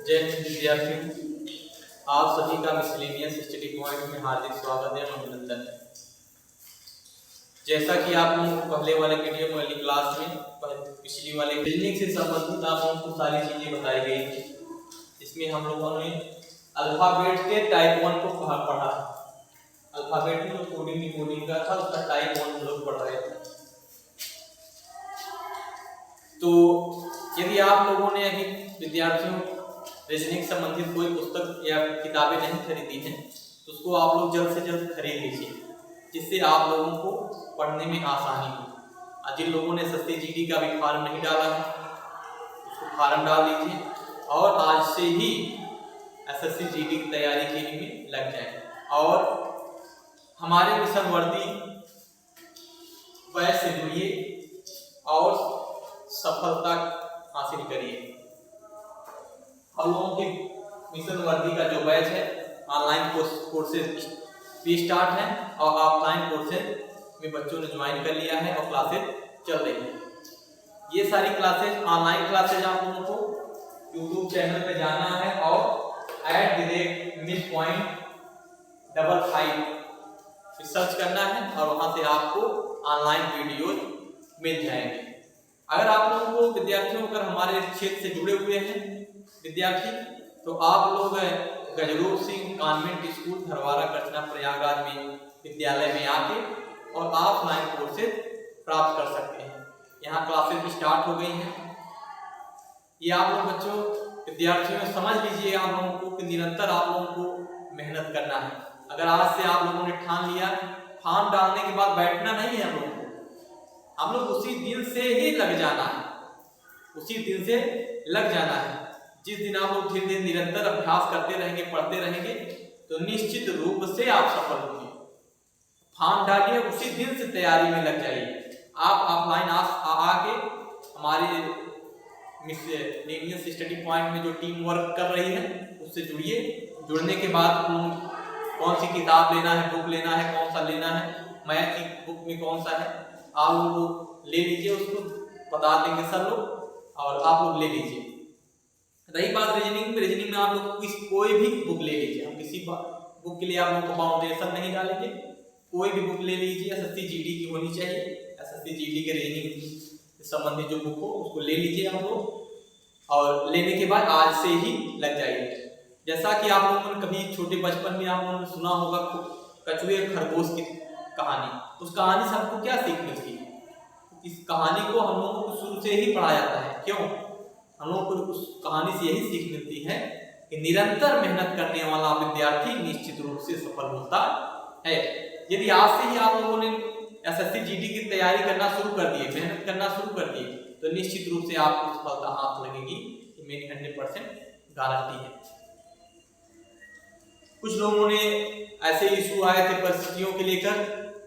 जय हिंद विद्यार्थियों, आप सभी का मिसलेनियस स्टडी पॉइंट में हार्दिक स्वागत है, अभिनंदन है। जैसा कि आप लोगों को पहले वाले वीडियो में वाली क्लास में पिछली वाले रीजनिंग से संबंधित आप लोगों को सारी चीजें बताई गई थी। इसमें हम लोगों ने अल्फाबेट के टाइप 1 को पढ़ा। अल्फाबेट में जो कोडिंग डिकोडिंग का था उसका टाइप 1 हम लोग पढ़ रहे थे। तो यदि आप लोगों ने अभी विद्यार्थियों रीजनिंग संबंधित कोई पुस्तक या किताबें नहीं खरीदी हैं तो उसको आप लोग जल्द से जल्द खरीद लीजिए, जिससे आप लोगों को पढ़ने में आसानी हो। जिन लोगों ने एसएससी जीडी का भी फॉर्म नहीं डाला है उसको फॉर्म डाल लीजिए और आज से ही एसएससी जीडी की तैयारी के लिए लग जाए और हमारे मिशन वर्दी बैच से जुड़िए और सफलता हासिल करिए। हम लोगों के मिशन वर्दी का जो बैच है ऑनलाइन कोर्सेज भी स्टार्ट है और ऑफलाइन कोर्सेज में बच्चों ने ज्वाइन कर लिया है और क्लासेज चल रही है। ये सारी क्लासेज ऑनलाइन क्लासेज आप लोगों को यूट्यूब चैनल पे जाना है और @midpoint55 सर्च करना है और वहां से आपको ऑनलाइन वीडियोज मिल जाएंगे। अगर आप लोगों को विद्यार्थियों अगर हमारे क्षेत्र से जुड़े हुए हैं विद्यार्थी तो आप लोग गजरूप सिंह कॉन्वेंट स्कूल धरवारा कचना प्रयागराज में विद्यालय में आके और ऑफलाइन कोर्सेज प्राप्त कर सकते हैं। यहाँ क्लासेज भी स्टार्ट हो गई हैं। ये आप लोग बच्चों विद्यार्थियों समझ लीजिए आप लोगों को कि निरंतर आप लोगों को मेहनत करना है। अगर आज से आप लोगों ने ठान लिया, फॉर्म डालने के बाद बैठना नहीं है हम लोग उसी दिन से ही लग जाना है, उसी दिन से लग जाना है। जिस दिन आप लोग धीरे धीरे निरंतर अभ्यास करते रहेंगे, पढ़ते रहेंगे तो निश्चित रूप से आप सफल होंगे। फॉर्म डालिए, उसी दिन से तैयारी में लग जाइए। आप ऑफलाइन आके हमारे मिसलेनियस स्टडी पॉइंट में जो टीम वर्क कर रही है उससे जुड़िए। जुड़ने के बाद कौन सी किताब लेना है, बुक लेना है, कौन सा लेना है, मैथ की बुक में कौन सा है, आप लोग ले लीजिए, उसको बता देंगे सर लोग और आप लोग ले लीजिए। रही बात रीजनिंग में आप लोग कोई भी बुक ले लीजिए। हम किसी बुक के लिए आप लोगों को बाउंडेशन नहीं डालेंगे, कोई भी बुक ले लीजिए। एसएससी जीडी की होनी चाहिए, एसएससी जीडी के रीजनिंग संबंधित जो बुक हो उसको ले लीजिए आप लोग और लेने के बाद आज से ही लग जाइए। जैसा कि आप लोगों ने कभी छोटे बचपन में आप लोगों ने सुना होगा कछुए खरगोश की कहानी, उस कहानी से हमको क्या सीख मिलती है? इस कहानी को हम लोगों को शुरू से ही पढ़ा जाता है। क्यों? हम लोगों को उस कहानी से यही सीख मिलती है कि निरंतर मेहनत करने वाला विद्यार्थी निश्चित रूप से सफल होता है। यदि आज से ही आप लोगों ने एसएससी जीडी की तैयारी करना शुरू कर दिए, मेहनत करना शुरू कर दिए तो निश्चित रूप से आपको सफलता हाथ लगेगी, मेरी 100% गारंटी है। कुछ लोगों ने ऐसे इशू आए थे परिस्थितियों के लेकर,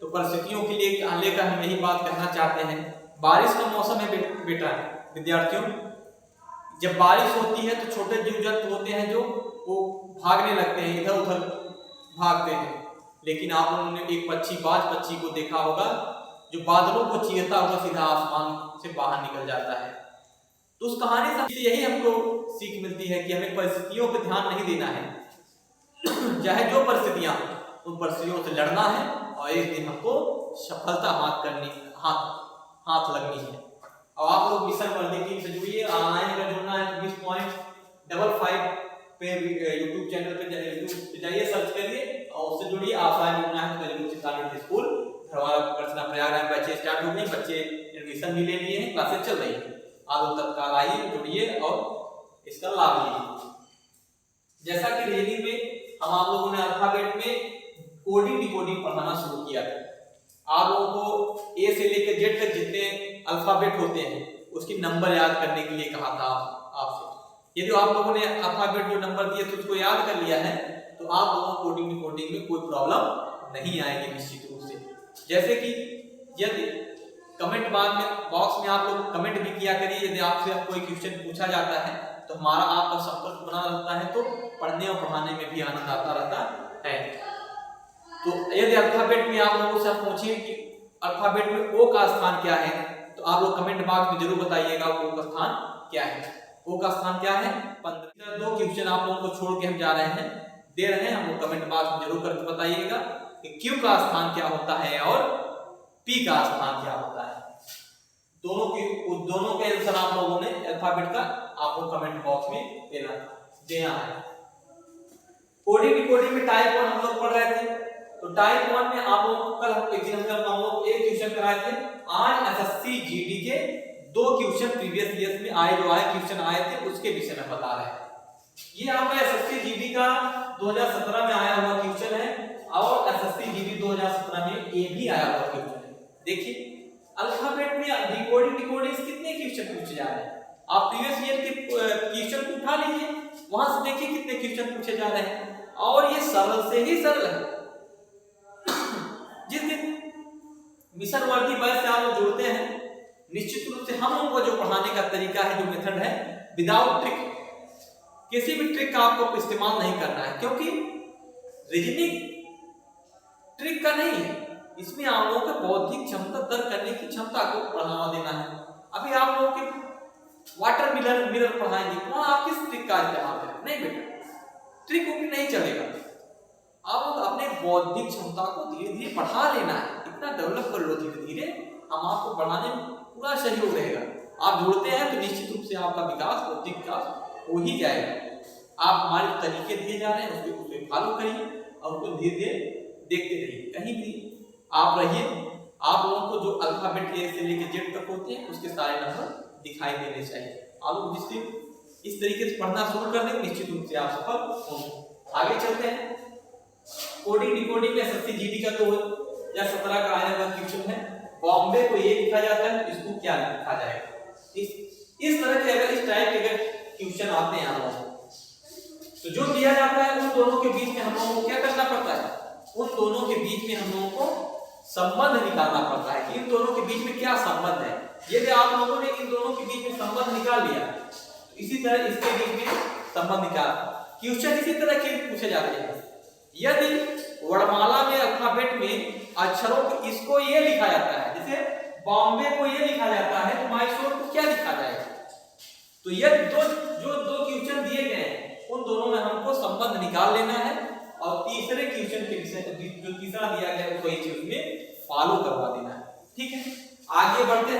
तो परिस्थितियों के लिए लेकर हम यही बात कहना चाहते हैं। बारिश का मौसम है बेटा विद्यार्थियों, जब बारिश होती है तो छोटे जीव जंतु होते हैं जो वो भागने लगते हैं, इधर उधर भागते हैं। लेकिन आप लोगों ने एक बाज पक्षी को देखा होगा जो बादलों को चीरता हुआ सीधा आसमान से बाहर निकल जाता है। तो उस कहानी से यही हमको सीख मिलती है कि हमें परिस्थितियों पर ध्यान नहीं देना है, चाहे जो परिस्थितियां उन परिस्थितियों से लड़ना है और एक दिन हमको सफलता हाथ लगनी है। और आप लोग मिशन वर्दी टीम से जुड़िए। ऑनलाइन अगर जुड़ना है तो midpoint55 पे यूट्यूब चैनल पे जाइए, सर्च करिए और उससे जुड़िए। ऑफलाइन जुड़ना है तो गजरूप सिंह कॉन्वेंट स्कूल धरवारा कचना प्रयागराज में बैचेज स्टार्ट हो गई, बच्चे एडमिशन भी ले लिए हैं, क्लासेस चल रही है। आप लोग तत्काल आइए, जुड़िए और इसका लाभ लीजिए। जैसा कि रीजनिंग में हम आप लोगों ने अल्फाबेट में कोडिंग डिकोडिंग पढ़ाना शुरू किया था। आप लोगों को ए से लेकर जेड तक जितने अल्फाबेट होते हैं उसकी नंबर याद करने के लिए कहा था आपसे। यदि आप लोगों ने अल्फाबेट जो नंबर दिए थे उसको याद कर लिया है तो आप लोगों को कोडिंग डिकोडिंग में कोई प्रॉब्लम नहीं आएगी निश्चित रूप से। जैसे कि यदि कमेंट बॉक्स में आप लोग कमेंट भी किया करिए। यदि आपसे कोई क्वेश्चन पूछा जाता है तो हमारा आपका संपर्क बना रहता है, तो पढ़ने और पढ़ाने में भी आनंद आता रहता है। तो यदि अल्फाबेट में आप लोगों से पूछिए कि अल्फाबेट में ओ का स्थान क्या है तो आप लोग कमेंट बॉक्स में जरूर बताइएगा ओ का स्थान क्या है। O का स्थान क्या है 15। दो क्वेश्चन आप लोगों को छोड़ के हम जा रहे हैं, दे रहे हैं, हमको कमेंट बॉक्स में जरूर करके बताइएगा कि Q का स्थान क्या होता है और P का स्थान क्या होता है। दोनों के आंसर आप लोगों ने अल्फाबेट का आपको कमेंट बॉक्स में देना है। कोडिंग डिकोडिंग में टाइप 1 हम लोग पढ़ रहे थे, तो टाइप 1 में आप लोगों को कल एग्जाम में हम लोग एक क्वेश्चन कराए थे। आज एसएससी जीडी के दो क्वेश्चन प्रीवियस ईयर में आए, जो क्वेश्चन आए थे उसके विषय में बता रहे हैं। ये आपका एसएससी जीडी का 2017 में आया हुआ क्वेश्चन है और एसएससी जीडी 2017 में ये भी आया हुआ क्वेश्चन है। देखिए अल्फाबेट में डिकोडिंग डिकोडिंग कितने क्वेश्चन पूछे जा रहे हैं, आप प्रीवियस ईयर के क्वेश्चन को उठा लीजिए, वहां से देखिए कितने क्वेश्चन पूछे जा रहे हैं और ये सरल से ही सरल है। जिस दिन मिशन वर्दी बैच से आप लोग जुड़ते हैं, निश्चित रूप से हम लोगों को जो पढ़ाने का तरीका है, जो मेथड है, विदाउट ट्रिक, किसी भी ट्रिक का आपको इस्तेमाल नहीं करना है, क्योंकि रीजनिंग ट्रिक का नहीं है, इसमें आप लोगों को बौद्धिक क्षमता तर्क करने की क्षमता को बढ़ावा देना है। अभी आप लोगों के वाटर मिरर पढ़ाएंगे, वहां आप किस ट्रिक का इस्तेमाल करें? नहीं बेटा, ट्रिक भी नहीं चलेगा। आप लोग अपने बौद्धिक क्षमता को धीरे धीरे बढ़ा लेना है, इतना डेवलप कर लो धीरे धीरे, हम आपको बढ़ाने में पूरा सहयोग रहेगा। आप जुड़ते हैं तो निश्चित रूप से आपका विकास, बौद्धिक विकास हो ही जाएगा। आप हमारे तरीके दिए जा रहे हैं उसको फॉलो करिए और उसको धीरे धीरे देखते रहिए। कहीं भी आप रहिए, आप लोगों को जो अल्फाबेट ए से लेकर जेड तक होते हैं उसके सारे नंबर दिखाई देने चाहिए। आप लोग जिससे इस तरीके से पढ़ना शुरू कर दें, निश्चित रूप से आप सफल होंगे। आगे चलते हैं। कोडिंग डिकोडिंग में एसएससी जीडी का 2017 का आया हुआ क्वेश्चन है, बॉम्बे को ये लिखा जाता है, इसको क्या लिखा जाएगा? इस तरह के अगर इस टाइप के अगर क्वेश्चन आते हैं आप तो जो दिया जाता है उन दोनों के बीच में हम लोगों को क्या करना पड़ता है? उन दोनों के बीच में हम लोगों को संबंध निकालना पड़ता है कि इन दोनों के बीच में क्या संबंध है। यदि आप लोगों ने इन दोनों के बीच में संबंध निकाल लिया, इसी तरह इसके बीच में संबंध निकाल, क्वेश्चन इसी तरह के पूछे जाते हैं। यदि वर्णमाला में अल्फाबेट में अक्षरों को इसको ये लिखा जाता है, जैसे बॉम्बे को ये लिखा जाता है, तो मैसूर को क्या लिखा जाएगा? तो ये दो क्वेश्चन दिए गए हैं, उन दोनों में हमको संबंध निकाल लेना है और तीसरे क्वेश्चन के विषय जो तीसरा दिया गया है वही चीज में फॉलो करवा देना है। ठीक है, आगे बढ़ते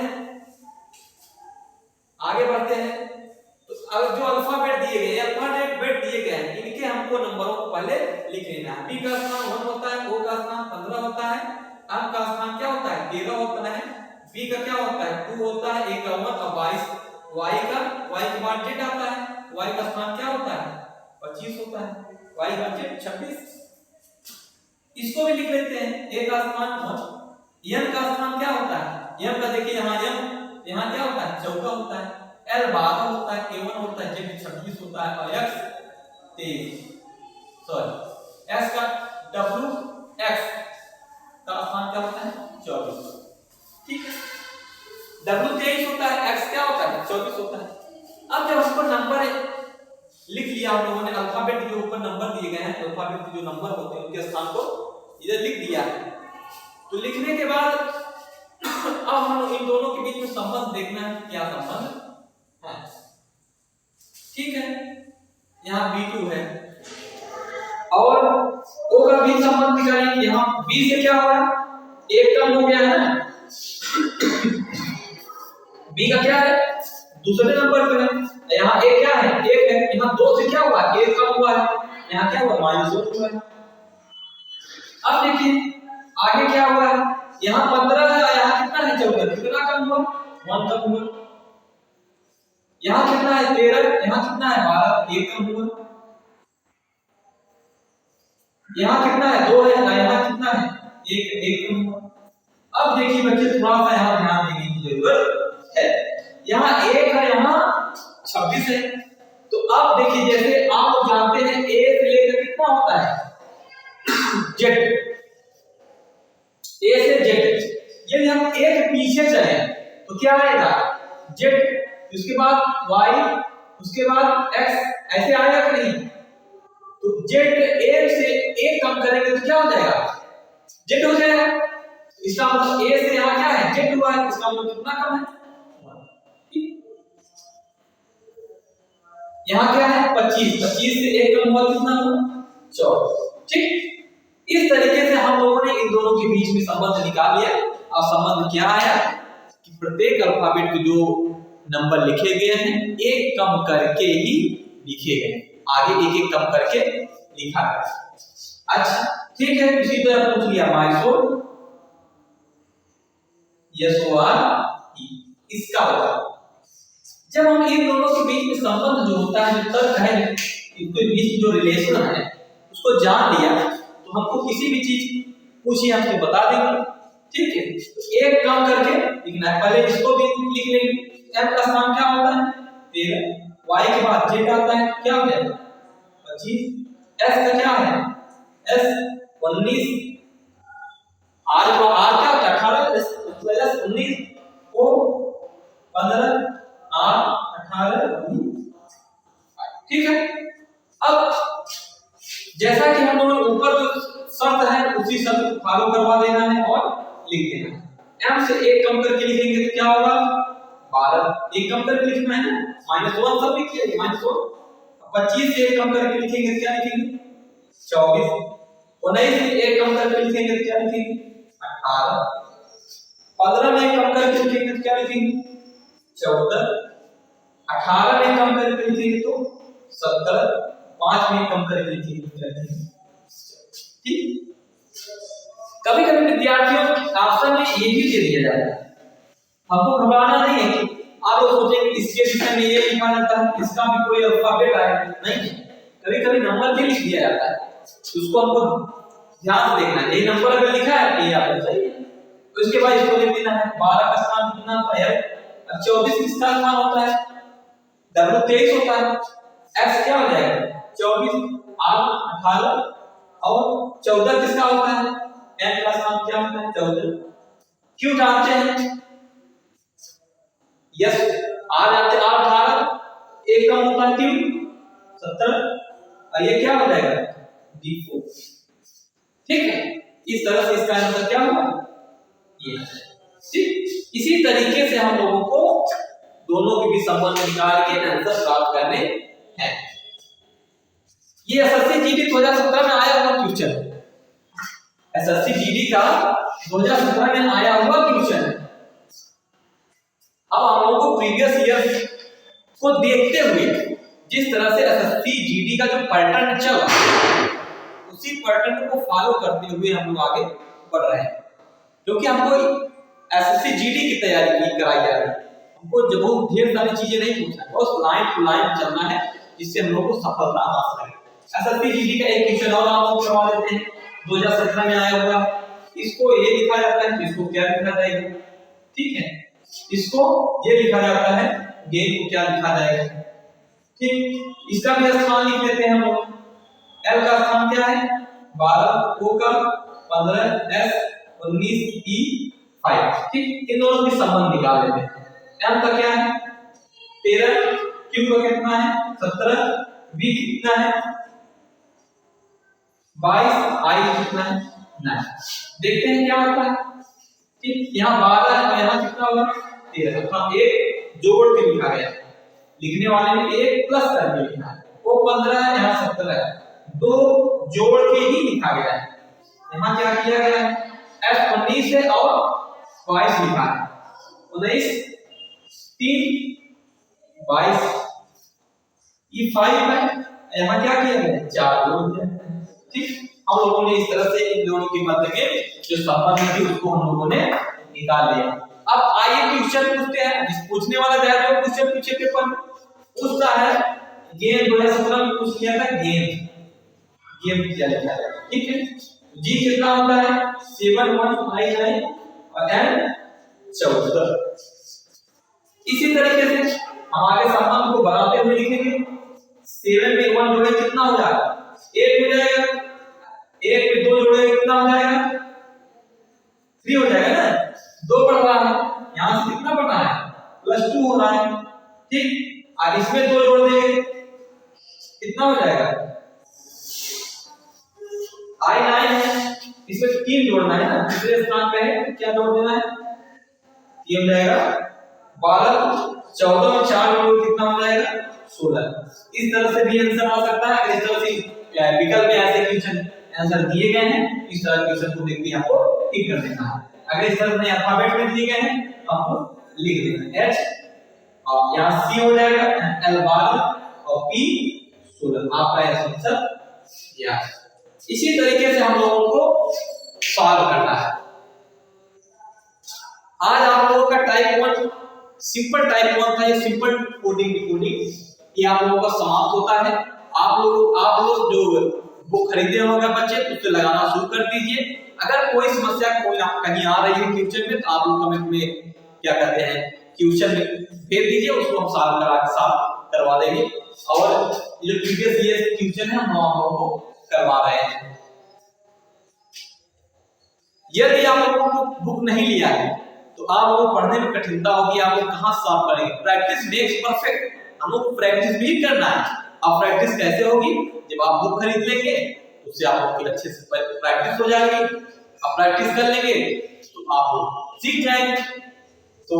हैं। तो अब जो अल्फाबेट दिए गए, अल्फाबेट दिए गए हैं, इनके हमको नंबरों को पहले लिख लेना है। बी का स्थान 1 होता है, ओ का स्थान 15 होता है, एम का स्थान क्या होता है 13 होता है, बी का क्या होता है 2 होता है, ए का 1 और 22, वाई के बाद जेड आता है, वाई का स्थान क्या होता है 25 होता है, वाई का जेड 26। इसको भी लिख लेते हैं, ए का स्थान 1, एन का स्थान क्या होता है, एम का देखिए यहाँ क्या होता है 14 होता है, एल 12 होता है, ए 1 होता है, जेड 26 होता है और एक्स 23, सॉरी एस का डब्ल्यू एक्स का स्थान क्या होता है 24। ठीक है, डब्ल्यू 23 होता है, एक्स क्या होता है 24 होता है। अब जब हमको नंबर लिख लिया हम लोगों ने, अल्फाबेट के ऊपर नंबर दिए गए हैं, अल्फाबेट के जो नंबर होते हैं उनके स्थान को इधर लिख दिया है, तो लिखने के बाद अब हम इन दोनों के बीच में संबंध देखना है, क्या संबंध है। ठीक है, यहाँ B2 है और O का भी संबंध निकालेंगे। यहाँ B से क्या हो रहा है, एक कम हो गया है ना, B का क्या है दूसरे नंबर पे है, यहाँ एक क्या है एक है, यहाँ 2 से क्या हुआ एक कम हुआ है, यहाँ क्या हुआ -1 हुआ है। अब देखिए आगे क्या हुआ है, यहाँ 15 है, यहाँ कितना है 14, कितना कम हुआ 1 कम हुआ। यहाँ कितना है 13, यहाँ कितना है 12, 1 कम हुआ। यहाँ कितना है 2 है, यहाँ कितना है 1 कम हुआ। अब देखिए बच्चे थोड़ा सा यहाँ ध्यान देने की जरूरत है, यहाँ 1 है, यहाँ 26 है, तो अब देखिए जैसे आप जानते हैं ए से लेकर कितना होता है जेड, ए से जेड, यदि हम ए के पीछे चले तो क्या आएगा जेड, उसके बाद वाई, उसके बाद एक्स, ऐसे आएगा कि नहीं? तो जेड ए से ए कम करेंगे तो क्या हो जाएगा जेड हो जाएगा। इसका मतलब ए से यहाँ क्या है जेड हुआ है, इसका मतलब कितना कम है। यहाँ क्या है 25, 25 से 1 कम हुआ कितना हुआ 24। ठीक, इस तरीके से हम लोगों ने इन दोनों के बीच में संबंध निकाल लिया। और संबंध क्या आया कि प्रत्येक अल्फाबेट के जो नंबर लिखे गए हैं एक कम करके ही लिखे गए, आगे एक एक कम करके लिखा गया। अच्छा ठीक है, इसी तरह पूछ लिया माइसोर इसका बताओ। जब हम इन दोनों के बीच में संबंध जो होता है, जो तर्क है, इनके बीच जो रिलेशन है उसको जान लिया तो हमको किसी भी चीज पूछिए हम तो बता देंगे। ठीक है, तो एक कम करके लिखना है, पहले इसको भी लिख लेंगे। m का स्थान क्या होता है 13, y के बाद z आता है क्या हो जाएगा 25, s का क्या है s 19, r क्या होता है 18 प्लस 19 को 15 r 18 ठीक है। अब जैसा कि हम लोग ऊपर जो शर्त है उसी शर्त को फॉलो करवा देना है और लिख देना है। m से 1 कम करके लिखेंगे तो क्या होगा 12, 1 कम करके लिखना है ना -1 सब लिखिए -1। 25 से 1 कम करके लिखेंगे तो क्या लिखेंगे 24, 19 से 1 कम करके लिखेंगे तो क्या लिखेंगे 18, 15 में 1 कम करके लिखेंगे तो क्या लिखेंगे 14, 18 में कम करके लिखेंगे तो 17, 5 में कम करके लिखेंगे तो क्या लिखेंगे। ठीक, कभी कभी विद्यार्थियों ऑप्शन में ये भी दे दिया जाता है, हमको घबराना नहीं है कि आप लोग सोचेंगे इसके विषय में ये लिखा जाता है, इसका भी कोई अल्फाबेट आए नहीं, कभी कभी नंबर भी लिख दिया जाता है, उसको हमको ध्यान से देखना है। ये नंबर अगर लिखा है तो ये आपको सही है, तो इसके बाद इसको लिख देना है। 12 का स्थान कितना होता है 24, किसका स्थान होता है w 23 होता है, x क्या हो जाएगा 24, r 18 और 14 किसका होता है n का स्थान क्या होता है 14। क्यों जानते हैं यस आ जाते 18 एक कम होता है क्यों 17 और ये क्या हो जाएगा d4। ठीक है, इस तरह से इसका आंसर क्या होगा ये। ठीक, इसी तरीके से हम लोगों को दोनों के बीच संबंध निकाल के आंसर प्राप्त करने हैं। ये एसएससी जीडी 2017 में आया हुआ क्वेश्चन है, एसएससी जीडी का 2017 में आया हुआ क्वेश्चन है। अब हम लोगों को प्रीवियस ईयर को देखते हुए जिस तरह से एसएससी जीडी का जो पैटर्न चल रहा है उसी पैटर्न को फॉलो करते हुए हम लोग आगे बढ़ रहे हैं, क्योंकि हमको एसएससी जीडी की तैयारी कराई जा रही है। हमको जब बहुत ढेर सारी चीजें नहीं पूछना है, बस लाइन टू लाइन चलना है जिससे हम लोग को सफलता हासिल है। एसएससी जीडी का एक क्वेश्चन और हम लोग करवा देते हैं 2017 में आया हुआ, इसको ये लिखा जाता है, इसको क्या लिखा जाएगा ठीक है, इसको ये लिखा जाता है गेंद को क्या लिखा जाएगा। ठीक, इसका भी स्थान लिख लेते हैं हम लोग। एल का स्थान क्या है 12, ओ का 15, एस 19, ई 5। ठीक, इन दोनों के संबंध निकाल लेते हैं। एम का क्या है 13, क्यू का कितना है 17, वी कितना है 22, आई कितना है 9। देखते हैं क्या होता है। ठीक, यहाँ 12 है और यहाँ कितना होगा 13, हाँ एक जोड़ के लिखा गया, लिखने वाले ने एक प्लस करके लिखा है, वो 15 है यहाँ 17 है, दो जोड़ के ही लिखा गया है। यहाँ क्या किया गया है एफ 19 है और 22 लिखा है, 19 3 22 ये 5 है, यहाँ क्या किया गया 4 जोड़ दिया। ठीक, हम लोगों ने इस तरह से इन दोनों के मध्य में जो संबंध थी उसको हम लोगों ने निकाल लिया। अब आइए क्वेश्चन पूछते हैं, जिस पूछने वाला जाए जो क्वेश्चन पूछे पेपर में उसका है गेम 2017 में पूछ लिया था गेम क्या लिखा है। ठीक है, जी कितना होता है 7 1 5 9 और एन 14। इसी तरीके से हम आगे संबंध को बढ़ाते हुए लिखेंगे 7 में 1 जोड़े कितना हो जाएगा 8 हो जाएगा, 1 में 2 जोड़े कितना हो जाएगा 3 हो जाएगा ना, 2 बढ़ रहा है यहां से कितना बढ़ रहा है +2 हो रहा है। ठीक, और इसमें 2 जोड़ देंगे कितना हो जाएगा I 9 है, इसमें 3 जोड़ना है ना, दूसरे स्थान पे है क्या जोड़ देना है 3 हो जाएगा 12, 14 में 4 जोड़ कितना हो जाएगा 16। इस तरह से भी आंसर आ सकता है। इस तरह से विकल्प में ऐसे क्वेश्चन आंसर दिए गए हैं, इस तरह क्वेश्चन को देख के आपको टिक कर देना है। अगर इस तरह से अल्फाबेट में दिए गए हैं तो आपको लिख देना है H और यहाँ C हो जाएगा, L 12 और P 16। आपका आंसर यह। इसी तरीके से हम लोगों को सॉल्व करना है। आज आप लोगों का टाइप 1 सिंपल टाइप 1 था, ये सिंपल कोडिंग डिकोडिंग ये आप लोगों का समाप्त होता है। आप लोग जो बुक खरीदे होंगे बच्चे उससे लगाना शुरू कर दीजिए। अगर कोई समस्या कहीं आ रही है फ्यूचर में तो आप लोग कमेंट में क्या कहते हैं क्वेश्चन भेज दीजिए, उसको हम सॉल्व करवा देंगे। और जो प्रीवियस ईयर क्वेश्चन है हम आप लोगों को करवा रहे हैं। यदि आप लोगों को बुक नहीं लिया है तो आप लोगों को पढ़ने में कठिनता होगी, आप लोग कहां सॉल्व करेंगे। प्रैक्टिस मेक्स परफेक्ट, हम लोग प्रैक्टिस भी करना है। अब प्रैक्टिस कैसे होगी, जब आप बुक खरीद लेंगे तो उससे आप लोग की अच्छे से प्रैक्टिस हो जाएगी। अब प्रैक्टिस कर लेंगे तो आप लोग सीख जाएंगे। तो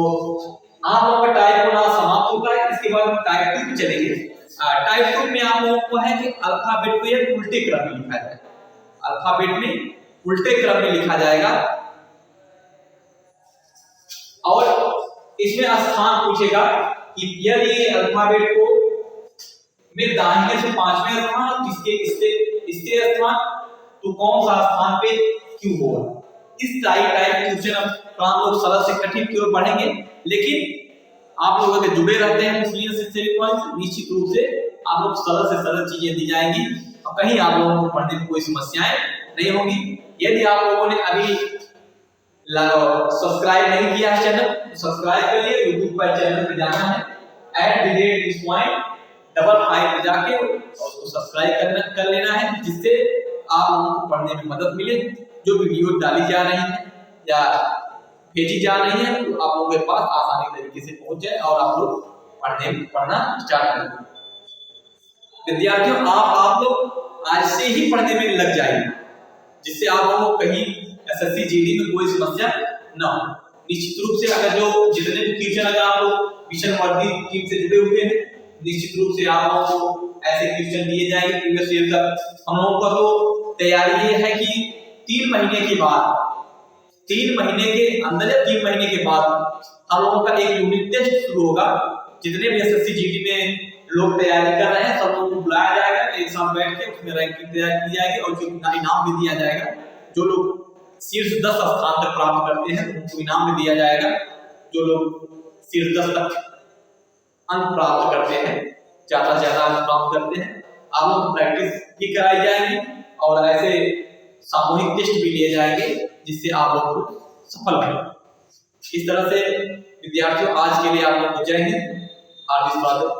आप लोगों का टाइप 1 समाप्त होता है। इसके बाद हम टाइप 2 पे चलेंगे। टाइप 2 में आप लोगों को है कि अल्फाबेट को एक उल्टे क्रम में लिखा जाए। अल्फाबेट में उल्टे क्रम में लिखा जाएगा और इसमें स्थान पूछेगा कि यदि अल्फाबेट को में दाहिने से 5वें स्थान किसके इसके स्थान तो कौन सा स्थान पे क्यों होगा। इस टाइप क्वेश्चन हम लोग सरल से कठिन की ओर बढ़ेंगे, लेकिन आप लोग अगर जुड़े रहते हैं मुस्लिम से निश्चित रूप से आप लोग सरल से सरल चीजें दी जाएंगी और कहीं आप लोगों को पढ़ने में कोई समस्याएं नहीं होंगी। यदि आप लोगों ने अभी सब्सक्राइब नहीं किया है चैनल तो सब्सक्राइब कर लिए। यूट्यूब पर चैनल पे जाना है @this.55 पे जाके और उसको सब्सक्राइब कर लेना है, जिससे आप लोगों को पढ़ने में मदद मिले। जो वीडियो डाली जा रही है या भेजी जा रही है तो आप लोगों के पास आसानी तरीके से पहुंच जाए और आप लोग पढ़ना स्टार्ट करें। विद्यार्थियों आप लोग आज से ही पढ़ने में लग जाएंगे, जिससे आप लोगों को कहीं एसएससी जीडी में कोई समस्या न हो। निश्चित रूप से अगर जो जितने भी क्वेश्चन अगर आप लोग मिशन वर्दी टीम से जुड़े हुए हैं निश्चित रूप से आप लोगों को ऐसे क्वेश्चन दिए जाएंगे प्रीवियस ईयर का। हम लोगों का तो तैयारी ये है कि 3 महीने के बाद 3 महीने के अंदर या 3 महीने के बाद हम लोगों का एक यूनिट टेस्ट शुरू होगा। जितने भी एसएससी जीडी में लोग तैयारी कर रहे हैं सब लोगों को बुलाया जाएगा, एक साथ बैठ के उसमें रैंकिंग तैयार की जाएगी और जो इनाम भी दिया जाएगा। जो लोग शीर्ष 10 स्थान तक प्राप्त करते हैं उनको इनाम भी दिया जाएगा। जो लोग शीर्ष 10 तक अंक प्राप्त करते हैं, ज्यादा से ज्यादा अंक प्राप्त करते हैं, आप लोग प्रैक्टिस भी कराई जाएगी और ऐसे सामूहिक टेस्ट भी लिए जाएंगे जिससे आप लोग को सफल बने। इस तरह से विद्यार्थियों आज के लिए आप लोग को जय हिंद, हार्दिक स्वागत।